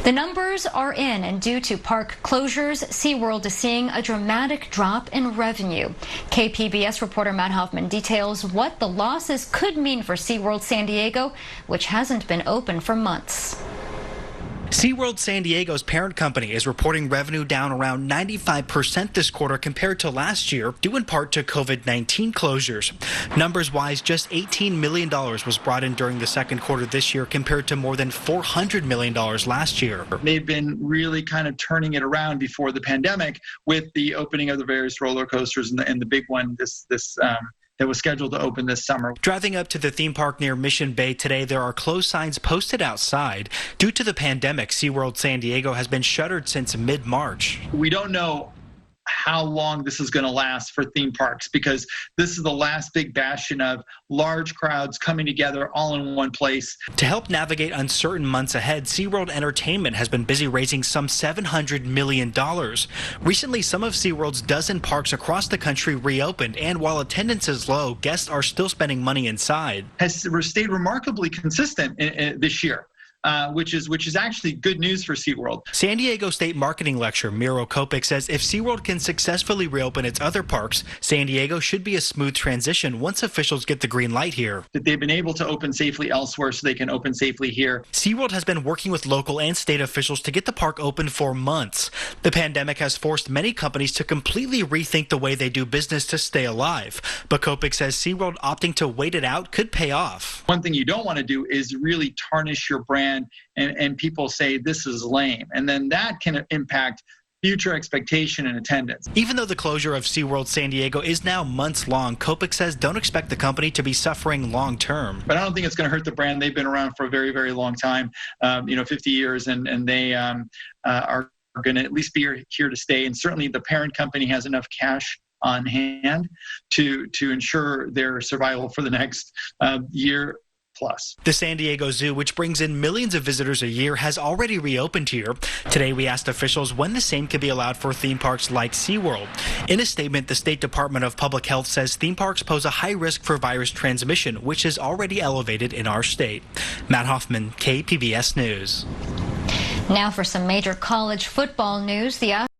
The numbers are in, and due to park closures, SeaWorld is seeing a dramatic drop in revenue. KPBS reporter Matt Hoffman details what the losses could mean for SeaWorld San Diego, which hasn't been open for months. SeaWorld San Diego's parent company is reporting revenue down around 95% this quarter compared to last year, due in part to COVID-19 closures. Numbers-wise, just $18 million was brought in during the second quarter this year compared to more than $400 million last year. They've been really kind of turning it around before the pandemic with the opening of the various roller coasters and the big one that was scheduled to open this summer. Driving up to the theme park near Mission Bay today, there are closed signs posted outside. Due to the pandemic, SeaWorld San Diego has been shuttered since mid-March. We don't know how long this is going to last for theme parks, because this is the last big bastion of large crowds coming together all in one place. To help navigate uncertain months ahead, SeaWorld Entertainment has been busy raising some $700 million. Recently, some of SeaWorld's dozen parks across the country reopened, and while attendance is low, guests are still spending money inside. Has stayed remarkably consistent this year. Which is actually good news for SeaWorld. San Diego State Marketing Lecturer Miro Copic says if SeaWorld can successfully reopen its other parks, San Diego should be a smooth transition once officials get the green light here. That they've been able to open safely elsewhere so they can open safely here. SeaWorld has been working with local and state officials to get the park open for months. The pandemic has forced many companies to completely rethink the way they do business to stay alive. But Copic says SeaWorld opting to wait it out could pay off. One thing you don't want to do is really tarnish your brand and people say this is lame, and then that can impact future expectation and attendance. Even though the closure of SeaWorld San Diego is now months long, Copic says don't expect the company to be suffering long term. But I don't think it's going to hurt the brand. They've been around for a very, very long time, 50 years, and they are going to at least be here to stay. And certainly the parent company has enough cash on hand to ensure their survival for the next year plus. The San Diego Zoo, which brings in millions of visitors a year, has already reopened here. Today, we asked officials when the same can be allowed for theme parks like SeaWorld. In a statement, the State Department of Public Health says theme parks pose a high risk for virus transmission, which is already elevated in our state. Matt Hoffman, KPBS News. Now for some major college football news. The